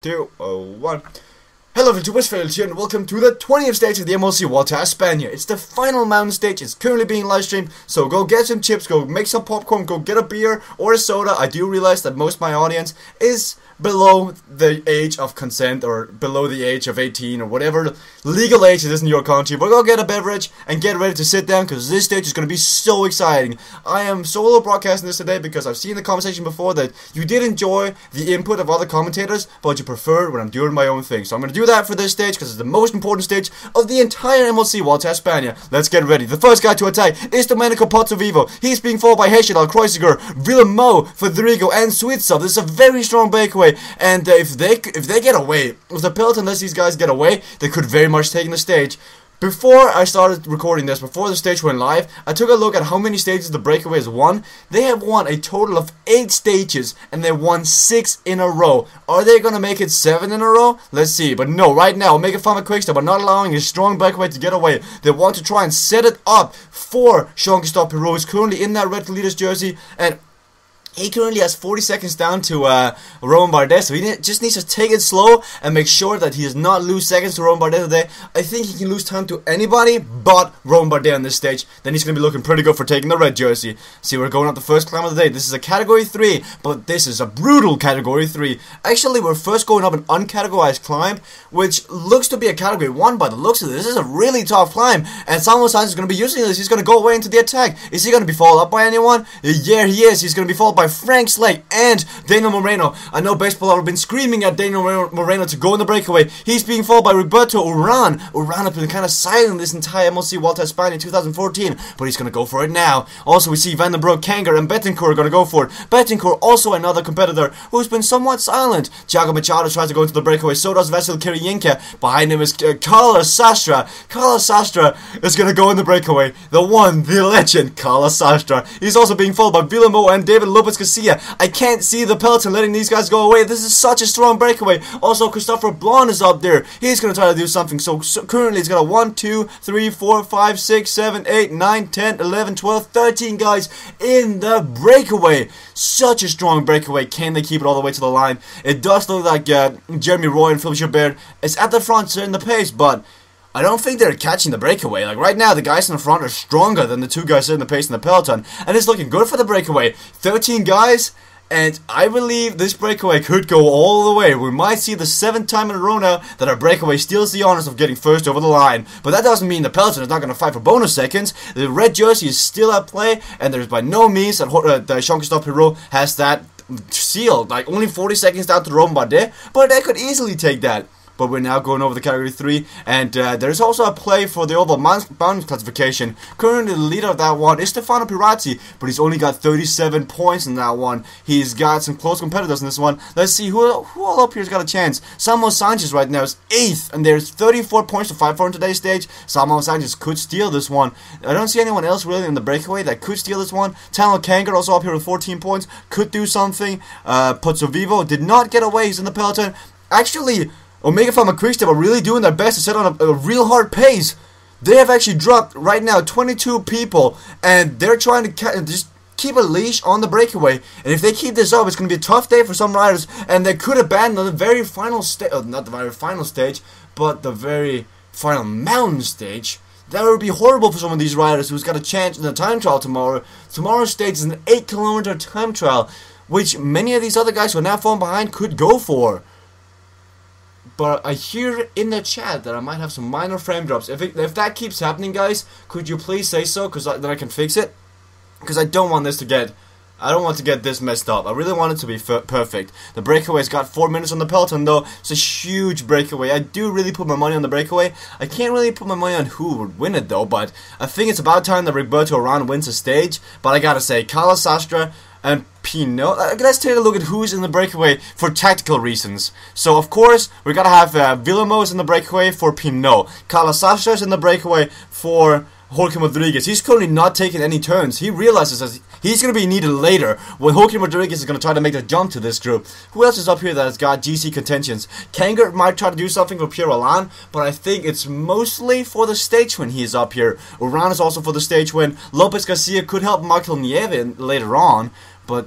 2, 1. Hello, Vuelta here, and welcome to the 20th stage of the MLC Vuelta Espana. It's the final mountain stage. It's currently being live streamed, so go get some chips, go make some popcorn, go get a beer or a soda. I do realize that most of my audience is below the age of consent, or below the age of 18, or whatever legal age it is in your country, but go get a beverage and get ready to sit down, because this stage is going to be so exciting. I am solo broadcasting this today because I've seen the conversation before that you did enjoy the input of other commentators, but you prefer when I'm doing my own thing. So I'm going to do that for this stage because it's the most important stage of the entire MLC Vuelta Espana. Let's get ready. The first guy to attack is Domenico Pozzovivo. He's being followed by Hechidal, Kreuziger, Villemot, Federico, and Suizov. This is a very strong breakaway. And if they get away, if the Peloton lets these guys get away, they could very much take the stage. Before I started recording this, before the stage went live, I took a look at how many stages the breakaway has won. They have won a total of 8 stages, and they won 6 in a row. Are they going to make it 7 in a row? Let's see. But no, right now, Omega Pharma Quickstep are not allowing a strong breakaway to get away. They want to try and set it up for Jean-Christophe Péraud, who's currently in that red leader's jersey, and he currently has 40 seconds down to Romain Bardet, so he just needs to take it slow and make sure that he does not lose seconds to Romain Bardet today. I think he can lose time to anybody but Romain Bardet on this stage. Then he's going to be looking pretty good for taking the red jersey. See, we're going up the first climb of the day. This is a Category 3, but this is a brutal Category 3. Actually, we're first going up an uncategorized climb, which looks to be a Category 1 by the looks of this. This is a really tough climb, and Samuel Sainz is going to be using this. He's going to go away into the attack. Is he going to be followed up by anyone? Yeah, he is. He's going to be followed by Frank Slade and Daniel Moreno. I know baseball have been screaming at Daniel Moreno to go in the breakaway. He's being followed by Roberto Uran. Uran has been kind of silent this entire MLC Vuelta Espana in 2014, but he's going to go for it now. Also, we see Van den Broek, Kanger, and Betancourt are going to go for it. Betancourt, also another competitor who's been somewhat silent. Thiago Machado tries to go into the breakaway. So does Vasil Kirienka. Behind him is Carlos Sastre. Carlos Sastre is going to go in the breakaway. The one, the legend, Carlos Sastre. He's also being followed by Villemot and David Lopez Garcia. I can't see the Peloton letting these guys go away. This is such a strong breakaway. Also, Christopher Blon is up there. He's going to try to do something. So currently, he's got a 1, 2, 3, 4, 5, 6, 7, 8, 9, 10, 11, 12, 13 guys in the breakaway. Such a strong breakaway. Can they keep it all the way to the line? It does look like Jeremy Roy and Phil Gilbert is at the front setting the pace, but I don't think they're catching the breakaway. Like right now, the guys in the front are stronger than the two guys setting the pace in the Peloton, and it's looking good for the breakaway. 13 guys, and I believe this breakaway could go all the way. We might see the 7th time in a row now that our breakaway steals the honors of getting first over the line. But that doesn't mean the Peloton is not going to fight for bonus seconds. The red jersey is still at play, and there's by no means that Jean-Christophe Péraud has that sealed. Like only 40 seconds down to Romain Bardet, but they could easily take that. But we're now going over the Category 3, and there's also a play for the overall mountain classification. Currently, the leader of that one is Stefano Pirazzi, but he's only got 37 points in that one. He's got some close competitors in this one. Let's see who all up here's got a chance. Samuel Sanchez right now is 8th, and there's 34 points to fight for in today's stage. Samuel Sanchez could steal this one. I don't see anyone else really in the breakaway that could steal this one. Daniel Kanger also up here with 14 points, could do something. Pozzovivo did not get away. He's in the Peloton. Actually, Omega Pharma Quickstep are really doing their best to set on a real hard pace. They have actually dropped right now 22 people, and they're trying to just keep a leash on the breakaway. And if they keep this up, it's going to be a tough day for some riders, and they could abandon the very final stage, not the very final stage, but the very final mountain stage. That would be horrible for some of these riders who's got a chance in the time trial tomorrow. Tomorrow's stage is an 8-kilometer time trial, which many of these other guys who are now falling behind could go for. But I hear in the chat that I might have some minor frame drops. If that keeps happening, guys, could you please say so? Because then I can fix it. Because I don't want to get this messed up. I really want it to be perfect. The breakaway's got 4 minutes on the Peloton, though. It's a huge breakaway. I do really put my money on the breakaway. I can't really put my money on who would win it, though. But I think it's about time that Roberto Uran wins a stage. But I gotta say, Carlos Sastre and Pinot. Let's take a look at who's in the breakaway for tactical reasons. So, of course, we're going to have Villemot in the breakaway for Pinot. Carlos Sastre is in the breakaway for Joaquim Rodriguez. He's currently not taking any turns. He realizes that he's going to be needed later when Joaquim Rodriguez is going to try to make the jump to this group. Who else is up here that has got GC contentions? Kanger might try to do something for Pierre Alain, but I think it's mostly for the stage when he is up here. Uran is also for the stage when Lopez Garcia could help Michael Nieve later on, but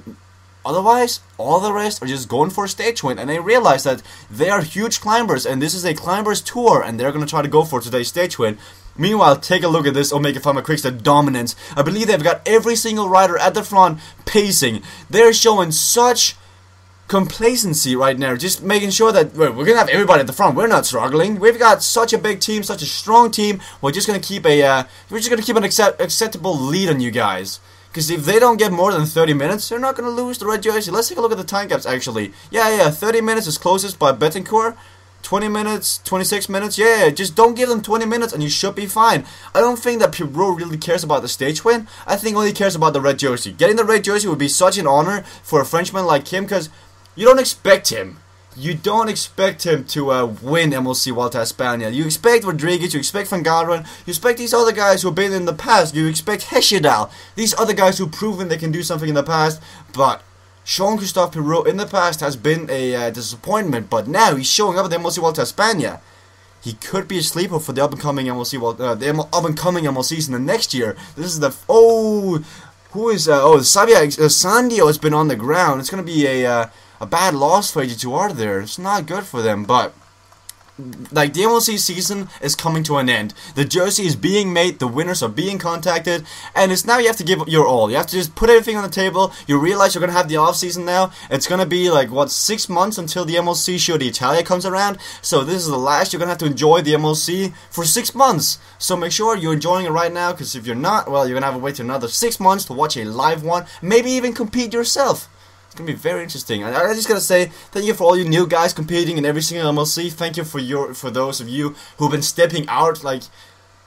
Otherwise, all the rest are just going for a stage win, and they realize that they are huge climbers, and this is a climbers tour, and they're going to try to go for today's stage win. Meanwhile, take a look at this Omega Pharma Quickstep dominance. I believe they've got every single rider at the front pacing. They're showing such complacency right now, just making sure that we're gonna have everybody at the front. We're not struggling. We've got such a big team, such a strong team. We're just gonna keep an acceptable lead on you guys. Because if they don't get more than 30 minutes, they're not gonna lose the red jersey. Let's take a look at the time caps. Actually, yeah, 30 minutes is closest by Betancourt. 20 minutes, 26 minutes, yeah, just don't give them 20 minutes and you should be fine. I don't think that Pirot really cares about the stage win. I think only cares about the red jersey. Getting the red jersey would be such an honor for a Frenchman like him, because you don't expect him. You don't expect him to win MLC Vuelta Espana. You expect Rodriguez, you expect Van Garderen, you expect these other guys who have been in the past. You expect Hesjedal, these other guys who've proven they can do something in the past, but Jean-Christophe Pirot in the past has been a disappointment, but now he's showing up at the MLC Vuelta Espana. He could be a sleeper for the up-and-coming MLC MLC season next year. This is the Sandio has been on the ground. It's gonna be a bad loss for AG2R there. It's not good for them, but like, the MLC season is coming to an end. The jersey is being made, the winners are being contacted, and it's now you have to give your all. You have to just put everything on the table. You realize you're going to have the off season now. It's going to be like, what, 6 months until the MLC show d'Italia comes around. So this is the last. You're going to have to enjoy the MLC for 6 months. So make sure you're enjoying it right now, because if you're not, well, you're going to have to wait till another 6 months to watch a live one. Maybe even compete yourself. It's going to be very interesting. And I just got to say, thank you for all you new guys competing in every single MLC. Thank you for those of you who've been stepping out. Like,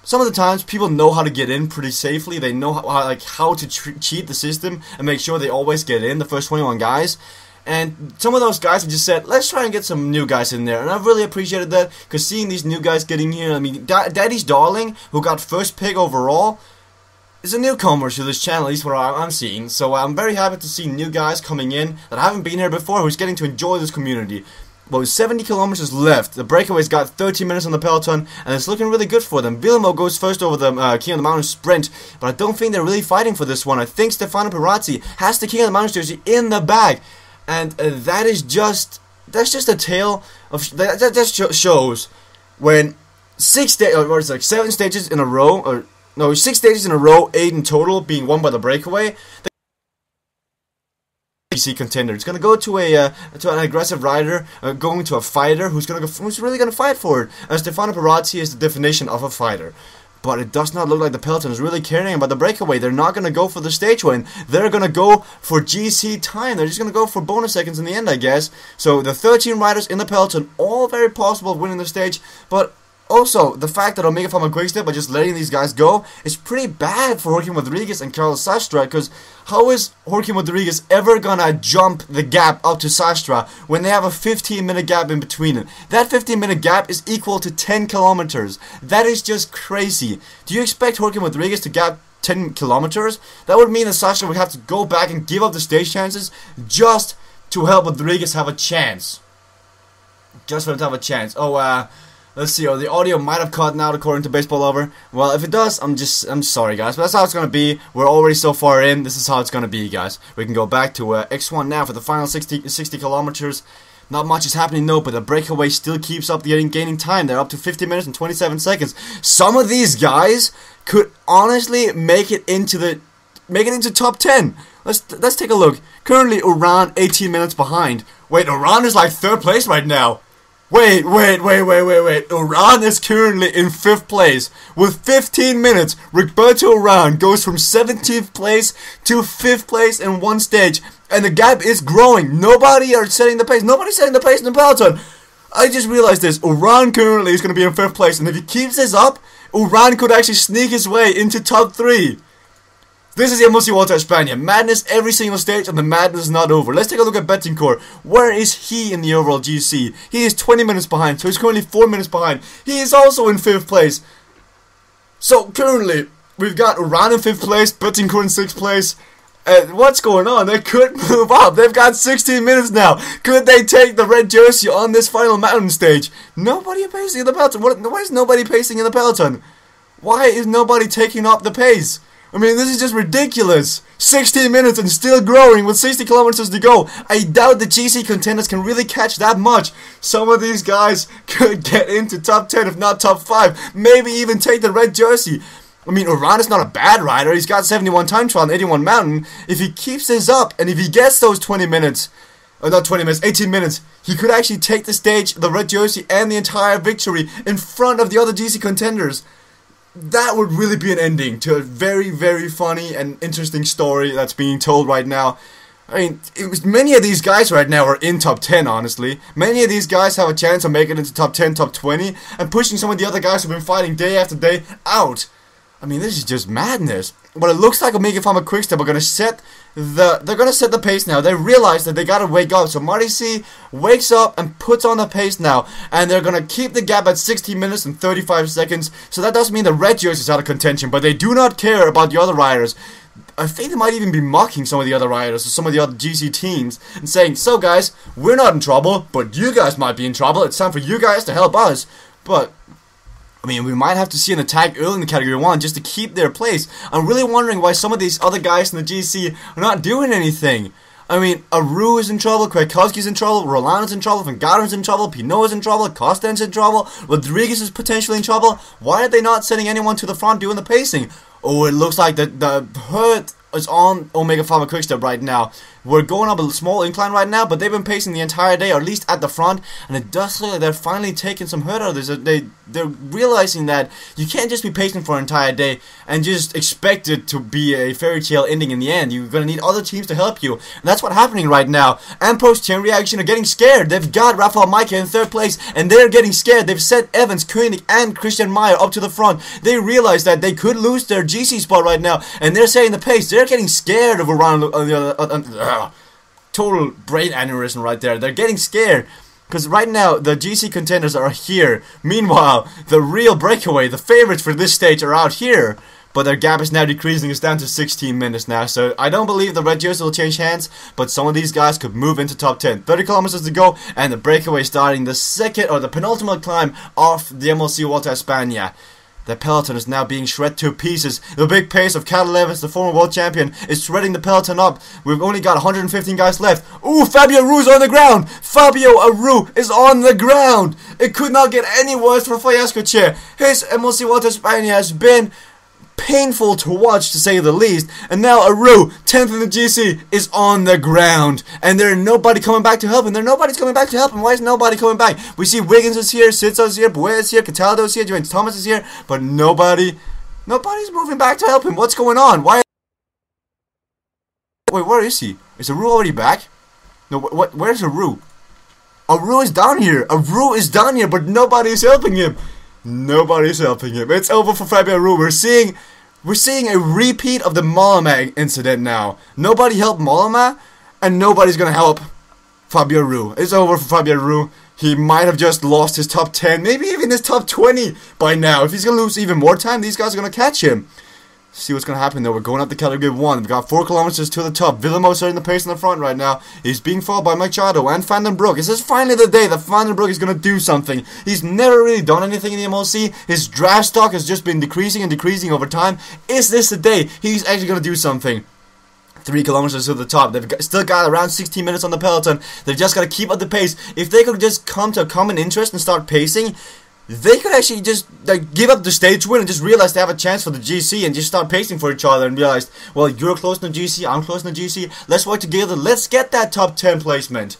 some of the times, people know how to get in pretty safely. They know how to cheat the system and make sure they always get in, the first 21 guys. And some of those guys have just said, let's try and get some new guys in there. And I've really appreciated that, because seeing these new guys getting here, I mean, Daddy's Darling, who got first pick overall, is a newcomer to this channel, at least what I'm seeing. So I'm very happy to see new guys coming in that haven't been here before, who's getting to enjoy this community. Well, 70 kilometers left. The breakaway's got 30 minutes on the Peloton, and it's looking really good for them. Vilmo goes first over the King of the Mountain sprint, but I don't think they're really fighting for this one. I think Stefano Perazzi has the King of the Mountain jersey in the bag, and that's just a tale of that shows when 7 stages in a row, or no, 6 stages in a row, 8 in total, being won by the breakaway. The contender. It's gonna go to an aggressive rider, going to a fighter who's really gonna fight for it. Stefano Perazzi is the definition of a fighter. But it does not look like the Peloton is really caring about the breakaway. They're not gonna go for the stage win. They're gonna go for GC time. They're just gonna go for bonus seconds in the end, I guess. So the 13 riders in the Peloton, all very possible of winning the stage, but also, the fact that Omega Pharma Quickstep by just letting these guys go is pretty bad for Joaquim Rodriguez and Carlos Sastre, because how is Joaquim Rodriguez ever gonna jump the gap up to Sastre when they have a 15-minute gap in between them? That 15-minute gap is equal to 10 kilometers. That is just crazy. Do you expect Joaquim Rodriguez to gap 10 kilometers? That would mean that Sastre would have to go back and give up the stage chances just to help Rodriguez have a chance. Just for him to have a chance. Let's see, the audio might have cut out according to Baseball Lover. Well, if it does, I'm sorry, guys. But that's how it's going to be. We're already so far in. This is how it's going to be, guys. We can go back to X1 now for the final 60 kilometers. Not much is happening, no, but the breakaway still keeps up gaining time. They're up to 50 minutes and 27 seconds. Some of these guys could honestly make it into top 10. Let's take a look. Currently, Uran 18 minutes behind. Wait, Uran is like 3rd place right now. Wait. Uran is currently in 5th place. With 15 minutes, Roberto Uran goes from 17th place to 5th place in one stage. And the gap is growing. Nobody are setting the pace. Nobody's setting the pace in the Peloton. I just realized this. Uran currently is going to be in 5th place. And if he keeps this up, Uran could actually sneak his way into top 3. This is the MLC Vuelta Espana. Madness every single stage, and the madness is not over. Let's take a look at Betancourt. Where is he in the overall GC? He is 20 minutes behind, so he's currently 4 minutes behind. He is also in 5th place. So currently, we've got Uran in 5th place, Betancourt in 6th place. What's going on? They could move up. They've got 16 minutes now. Could they take the red jersey on this final mountain stage? Nobody pacing in the Peloton. Why is nobody pacing in the Peloton? Why is nobody taking up the pace? I mean, this is just ridiculous. 16 minutes and still growing with 60 kilometers to go. I doubt the GC contenders can really catch that much. Some of these guys could get into top 10, if not top 5. Maybe even take the red jersey. I mean, Uran is not a bad rider. He's got 71 time trial and 81 mountain. If he keeps this up and if he gets those 20 minutes, or not 20 minutes, 18 minutes, he could actually take the stage, the red jersey, and the entire victory in front of the other GC contenders. That would really be an ending to a very, very funny and interesting story that's being told right now. I mean, many of these guys right now are in top 10, honestly. Many of these guys have a chance of making it into top 10, top 20, and pushing some of the other guys who've been fighting day after day out. I mean, this is just madness. But it looks like Omega Pharma Quickstep are gonna set the pace now. They realize that they gotta wake up. So Marty C wakes up and puts on the pace now, and they're gonna keep the gap at 16 minutes and 35 seconds. So that does mean the red jersey is out of contention, but they do not care about the other riders. I think they might even be mocking some of the other riders or some of the other GC teams and saying, "So guys, we're not in trouble, but you guys might be in trouble. It's time for you guys to help us." But I mean, we might have to see an attack early in the Category 1 just to keep their place. I'm really wondering why some of these other guys in the GC are not doing anything. I mean, Aru is in trouble, Kwiatkowski's in trouble, Roland is in trouble, Van Gardner's in trouble, Pinot is in trouble, Costen's in trouble, Rodriguez is potentially in trouble. Why are they not sending anyone to the front doing the pacing? Oh, it looks like the hurt is on Omega Pharma Quickstep right now. We're going up a small incline right now, but they've been pacing the entire day, or at least at the front, and it does look like they're finally taking some hurt out of this. They're realizing that you can't just be pacing for an entire day and just expect it to be a fairy tale ending in the end. You're going to need other teams to help you, and that's what's happening right now. And post-chain reaction are getting scared. They've got Rafael Maika in 3rd place, and they're getting scared. They've sent Evans, Koenig, and Christian Meyer up to the front. They realize that they could lose their GC spot right now, and they're setting the pace. They're getting scared of around the other. Total brain aneurysm right there. They're getting scared because right now the GC contenders are here. Meanwhile, the real breakaway, the favorites for this stage, are out here. But their gap is now decreasing. It's down to 16 minutes now. So I don't believe the red jersey will change hands, but some of these guys could move into top 10. 30 kilometers to go, and the breakaway starting the second or the penultimate climb off the MLC Vuelta Espana. The Peloton is now being shredded to pieces. The big pace of Cadel Evans, the former world champion, is shredding the Peloton up. We've only got 115 guys left. Ooh, Fabio Aru is on the ground. Fabio Aru is on the ground. It could not get any worse for Fiascoche. His MLC Vuelta Espana has been painful to watch, to say the least. And now Aru, 10th in the GC, is on the ground. And there's nobody coming back to help him. Nobody's coming back to help him. Why is nobody coming back? We see Wiggins is here, Sitzo is here, Buea is here, Cataldo is here, James Thomas is here. But nobody's moving back to help him. What's going on? Why? Wait, where is he? Is Aru already back? No, where's Aru? Aru is down here. Aru is down here, but nobody's helping him. Nobody's helping him. It's over for Fabio Aru. We're seeing a repeat of the Mollema incident now. Nobody helped Mollema, and nobody's gonna help Fabio Aru. It's over for Fabio Aru. He might have just lost his top 10, maybe even his top 20 by now. If he's gonna lose even more time, these guys are gonna catch him. See what's going to happen though. We're going up the Category 1. We've got 4 kilometers to the top. Villamo setting the pace in the front right now. He's being followed by Machado and Van den Broek. This is finally the day that Van den Broek is going to do something. He's never really done anything in the MLC. His draft stock has just been decreasing and decreasing over time. Is this the day he's actually going to do something? 3 kilometers to the top. They've still got around 16 minutes on the Peloton. They've just got to keep up the pace. If they could just come to a common interest and start pacing, they could actually just give up the stage win and just realize they have a chance for the GC and just start pacing for each other and realize, well, you're close to the GC, I'm close to the GC, let's work together, let's get that top 10 placement.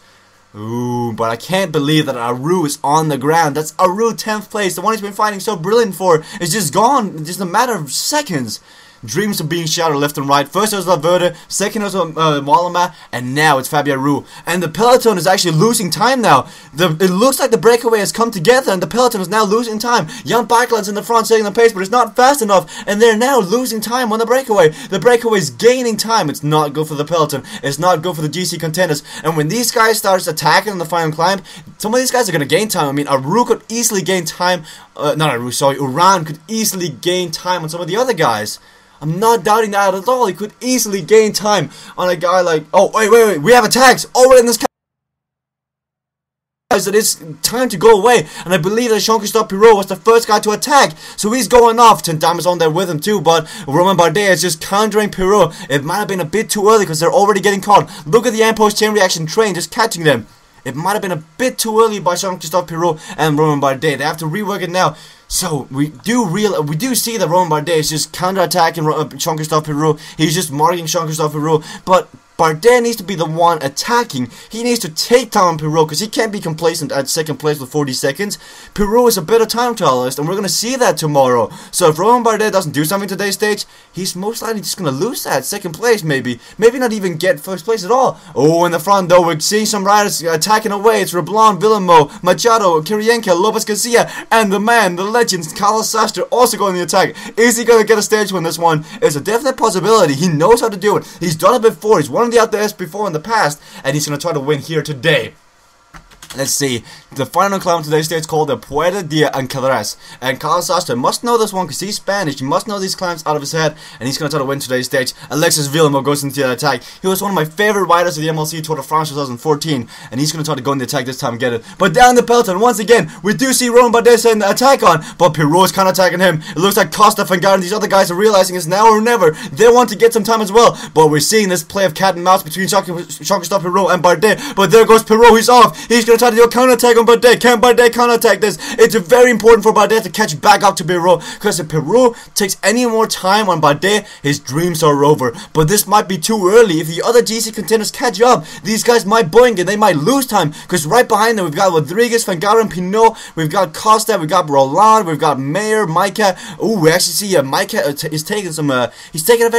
Ooh, but I can't believe that Aru is on the ground. That's Aru 10th place, the one he's been fighting so brilliant for, is just gone in just a matter of seconds. Dreams of being shattered left and right. First it was Valverde, second it was Mollema, and now it's Fabio Aru. And the Peloton is actually losing time now. It looks like the breakaway has come together and the Peloton is now losing time. Jan Bakeland's in the front setting the pace, but it's not fast enough, and they're now losing time on the breakaway. The breakaway is gaining time. It's not good for the Peloton. It's not good for the GC contenders. And when these guys start attacking in the final climb, some of these guys are going to gain time. I mean, Aru could easily gain time. Uran could easily gain time on some of the other guys. I'm not doubting that at all. He could easily gain time on a guy like... Oh, wait. We have attacks already in this... that it's time to go away, and I believe that Jean-Christophe Pirot was the first guy to attack, so he's going off. Tendam is on there with him too, but Romain Bardet is just countering Pirot. It might have been a bit too early because they're already getting caught. Look at the end-post chain reaction train just catching them. It might have been a bit too early by Jean-Christophe Pirot and Romain Bardet. They have to rework it now. So we do see that Romain Bardet is just counter-attacking Jean-Christophe Pirot. He's just marking Jean-Christophe Pirot, but Bardet needs to be the one attacking. He needs to take down Pirot because he can't be complacent at second place with 40 seconds. Pirot is a better time trialist, and we're going to see that tomorrow. So if Romain Bardet doesn't do something today's stage, he's most likely just going to lose that second place maybe. Maybe not even get first place at all. Oh, in the front though, we're seeing some riders attacking away. It's Reblon, Villemot, Machado, Kirienka, Lopez Garcia, and the man, the legend, Carlos Sastre also going to the attack. Is he going to get a stage win this one? It's a definite possibility. He knows how to do it. He's done it before. He's won the Out there before in the past, and he's going to try to win here today. Let's see. The final climb today's stage is called the Puerta de Ancadres. And Carlos Sastre must know this one because he's Spanish. He must know these climbs out of his head. And he's going to try to win today's stage. Alexis Villemot goes into the attack. He was one of my favorite riders of the MLC Tour de France 2014. And he's going to try to go in the attack this time and get it. But down the Peloton, once again, we do see Romain Bardet setting the attack on. But Pirot's kind of attacking him. It looks like Costa, Vanguard, and these other guys are realizing it's now or never. They want to get some time as well. But we're seeing this play of cat and mouse between Jean-Christophe Pirot and Bardet. But there goes Pirot. He's off. He's going to try to do a counter-attack on Bardet. Can Bardet counter-attack this? It's very important for Bardet to catch back up to Pirot, because if Pirot takes any more time on Bardet, his dreams are over. But this might be too early. If the other GC contenders catch up, these guys might boink and they might lose time, because right behind them we've got Rodriguez, Vanguard, and Pinot, we've got Costa, we've got Roland, we've got Mayer, Micah. Ooh, we actually see Micah is taking some, he's taking a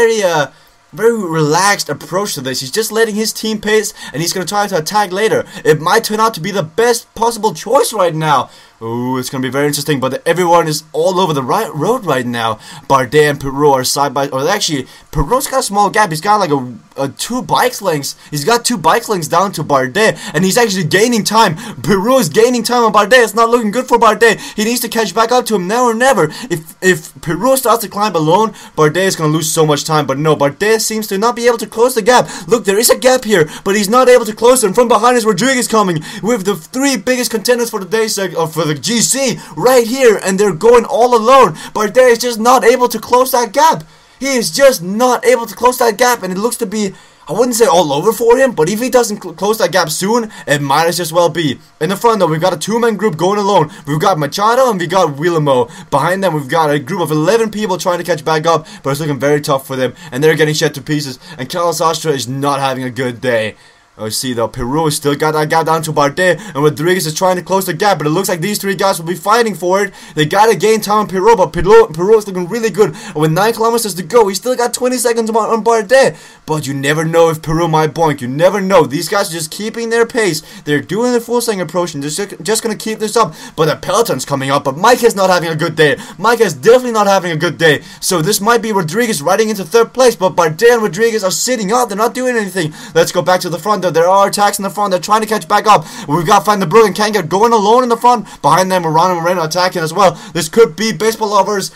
very relaxed approach to this. He's just letting his team pace, and he's going to try to attack later. It might turn out to be the best possible choice right now. Ooh, it's going to be very interesting, but everyone is all over the road right now. Bardet and Pirot are side by, or actually, Pirot's got a small gap. He's got like a 2 bike lengths. He's got 2 bike lengths down to Bardet, and he's actually gaining time. Pirot is gaining time on Bardet. It's not looking good for Bardet. He needs to catch back up to him now or never. If Pirot starts to climb alone, Bardet is going to lose so much time. But no, Bardet seems to not be able to close the gap. Look, there is a gap here, but he's not able to close it. And from behind is Rodriguez coming with the 3 biggest contenders for the day, for the GC right here, and they're going all alone. Bardet is just not able to close that gap. He is just not able to close that gap, and it looks to be, I wouldn't say all over for him, but if he doesn't close that gap soon, it might as well be. In the front though, we've got a 2-man group going alone. We've got Machado and we got Villemot. Behind them, we've got a group of 11 people trying to catch back up, but it's looking very tough for them, and they're getting shed to pieces, and Carlos Sastre is not having a good day. Oh, see though, Pirot still got that gap down to Bardet, and Rodriguez is trying to close the gap, but it looks like these 3 guys will be fighting for it. They gotta gain time on Pirot, but Pirot is looking really good. And with 9 kilometers to go, he's still got 20 seconds on Bardet. But you never know if Pirot might boink. You never know. These guys are just keeping their pace. They're doing the full swing approach, and they're just gonna keep this up. But the Peloton's coming up, but Mike is not having a good day. Mike is definitely not having a good day. So this might be Rodriguez riding into 3rd place, but Bardet and Rodriguez are sitting up. They're not doing anything. Let's go back to the front though. There are attacks in the front. They're trying to catch back up. We've got Van den Broek and Kanker going alone in the front. Behind them, Moreno attacking as well. This could be baseball lovers'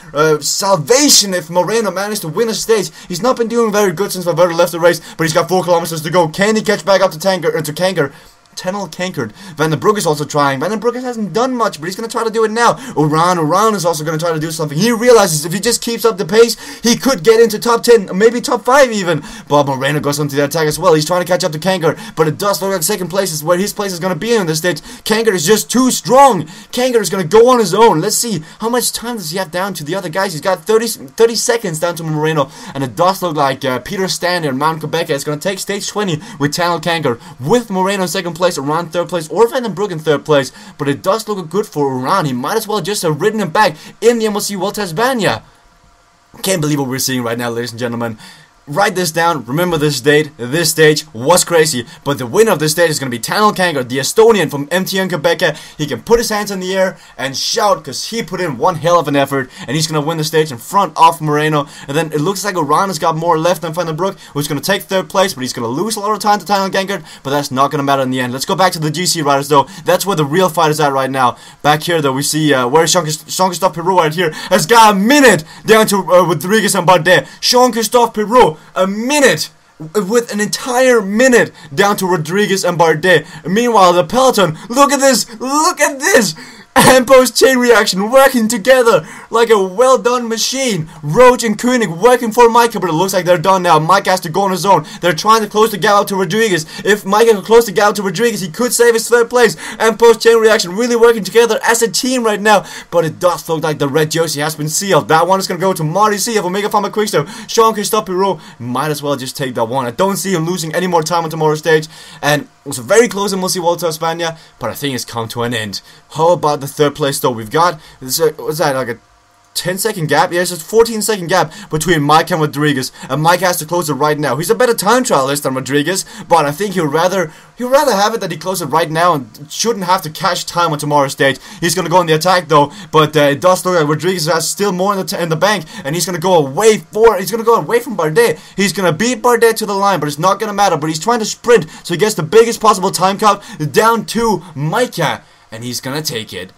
salvation if Moreno managed to win a stage. He's not been doing very good since Valverde left the race, but he's got 4 kilometers to go. Can he catch back up to Kanker? Tunnel cankered. Van den Broek is also trying. Van den Broek hasn't done much, but he's going to try to do it now. Oran is also going to try to do something. He realizes if he just keeps up the pace, he could get into top 10, maybe top 5 even. Bob Moreno goes onto the attack as well. He's trying to catch up to Kanker, but it does look like 2nd place is where his place is going to be in this stage. Kanker is just too strong. Kanker is going to go on his own. Let's see, how much time does he have down to the other guys? He's got 30 seconds down to Moreno, and it does look like Peter Stander and Mount Quebec is going to take stage 20 with Tunnel Kanker, with Moreno in 2nd place, Oran 3rd place, or Van den Broek in 3rd place. But it does look good for Oran. He might as well just have ridden him back in the MLC Vuelta Espana. Can't believe what we're seeing right now, ladies and gentlemen. Write this down, remember this date. This stage was crazy, but the winner of this stage is going to be Tunnel Kanker, the Estonian from MTN Quebec. He can put his hands in the air and shout because he put in one hell of an effort, and he's going to win the stage in front of Moreno. And then it looks like Oran has got more left than Van den Broek, who's going to take 3rd place, but he's going to lose a lot of time to Tunnel Kanker, but that's not going to matter in the end. Let's go back to the GC riders though. That's where the real fight is at right now. Back here though, we see where's Jean-Christophe Pirot right here has got a minute down to Rodriguez and Bardet. Jean-Christophe Pirot, a minute. with an entire minute down to Rodriguez and Bardet. Meanwhile, the Peloton, look at this, and post-chain reaction working together like a well-done machine. Roach and Koenig working for Micah, but it looks like they're done now. Micah has to go on his own. They're trying to close the gap out to Rodriguez. If Micah can close the gap out to Rodriguez, he could save his third place. And post-chain reaction really working together as a team right now. But it does look like the red jersey has been sealed. That one is going to go to Marty C of Omega Pharma Quickstep. Jean-Christophe Pirot might as well just take that one. I don't see him losing any more time on tomorrow's stage. And it was very close in MLC Vuelta Espana, but I think it's come to an end. How about the third place though? We've got, what's that, like a 10-second gap? Yes, it's a 14-second gap between Mike and Rodriguez, and Mike has to close it right now. He's a better time trialist than Rodriguez, but I think he'd rather have it that he closes it right now and shouldn't have to catch time on tomorrow's stage. He's gonna go on the attack though, but it does look like Rodriguez has still more in the bank, and he's gonna go away from Bardet. He's gonna beat Bardet to the line, but it's not gonna matter. But he's trying to sprint, so he gets the biggest possible time cut down to Micah, and he's gonna take it.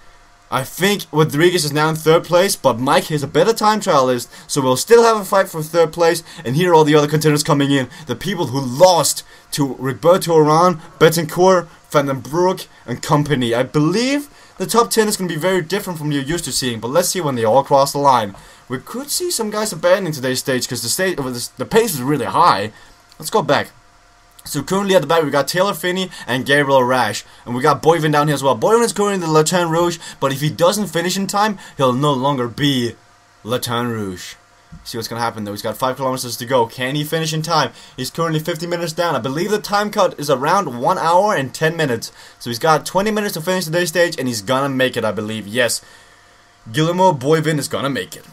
I think Rodriguez is now in third place, but Mike is a better time trialist, so we'll still have a fight for third place. And here are all the other contenders coming in. The people who lost to Roberto Uran, Betancourt, Van den Broek, and company. I believe the top 10 is going to be very different from you're used to seeing, but let's see when they all cross the line. We could see some guys abandoning today's stage because the pace is really high. Let's go back. So currently at the back we got Taylor Phinney and Gabriel Rash, and we got Boivin down here as well. Boivin is currently the Latin Rouge, but if he doesn't finish in time, he'll no longer be Latin Rouge. See what's gonna happen though. He's got 5 kilometers to go. Can he finish in time? He's currently 50 minutes down. I believe the time cut is around 1 hour and 10 minutes. So he's got 20 minutes to finish today's stage, and he's gonna make it, I believe. Yes, Guillermo Boivin is gonna make it.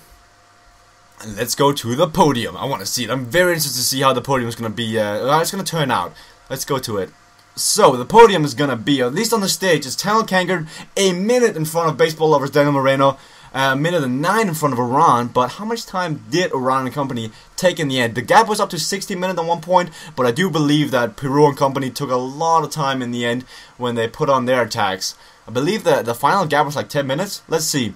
And let's go to the podium. I want to see it. I'm very interested to see how the podium is going to be, it's going to turn out. Let's go to it. So, the podium is going to be, at least on the stage, is Talon Kangert, a minute in front of baseball lovers Daniel Moreno, a minute and 9 in front of Uran, but how much time did Uran and company take in the end? The gap was up to 60 minutes at one point, but I do believe that Pirot and company took a lot of time in the end when they put on their attacks. I believe that the final gap was like 10 minutes. Let's see.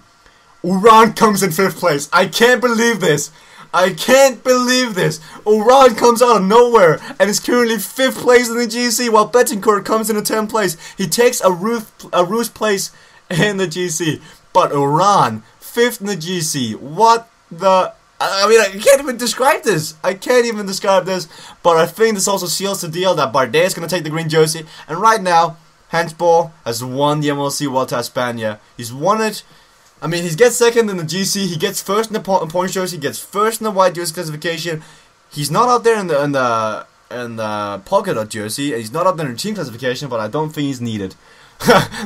Uran comes in 5th place. I can't believe this. I can't believe this. Uran comes out of nowhere and is currently 5th place in the GC, while Betancourt comes in 10th place. He takes a Roos place in the GC. But Uran, 5th in the GC. What the... I mean, I can't even describe this. I can't even describe this. But I think this also seals the deal that Bardet is going to take the green jersey. And right now, Handball has won the MLC Vuelta Espana. He's won it. I mean, he gets 2nd in the GC, he gets 1st in the points jersey, he gets 1st in the white jersey classification. He's not out there in the polka dot jersey, and he's not out there in the team classification, but I don't think he's needed.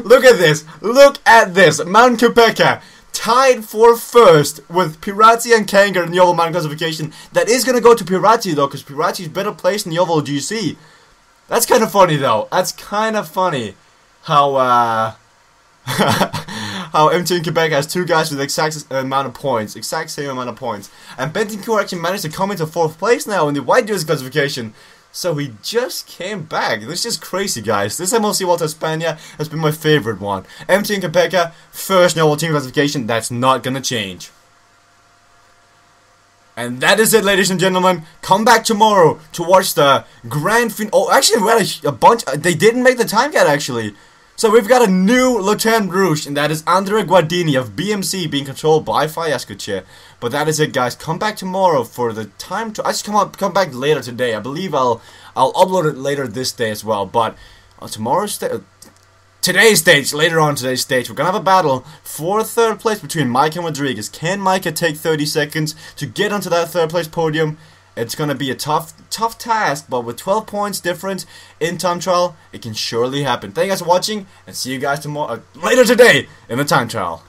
Look at this, Mountain Kopeka tied for 1st with Pirati and Kangert in the Oval Mountain classification. That is going to go to Pirati though, because Pirati is better placed in the Oval GC. That's kind of funny though, that's kind of funny how how MT in Quebec has 2 guys with the exact same amount of points. And Betancourt actually managed to come into 4th place now in the white jersey classification. So he just came back. This is crazy, guys. This MLC Vuelta Espana has been my favorite one. MT in Quebec, 1st in the team classification. That's not gonna change. And that is it, ladies and gentlemen. Come back tomorrow to watch the grand finale. Oh, actually, we had a bunch. They didn't make the time cut, actually. So we've got a new Lieutenant Rouge, and that is Andre Guardini of BMC, being controlled by Fiascoche. But that is it, guys. Come back tomorrow for the time to... come back later today. I believe I'll upload it later this day as well. But on today's stage, later on today's stage, we're gonna have a battle for 3rd place between Mike and Rodriguez. Can Micah take 30 seconds to get onto that 3rd place podium? It's going to be a tough task, but with 12 points difference in time trial, it can surely happen. Thank you guys for watching, and see you guys tomorrow, later today in the time trial.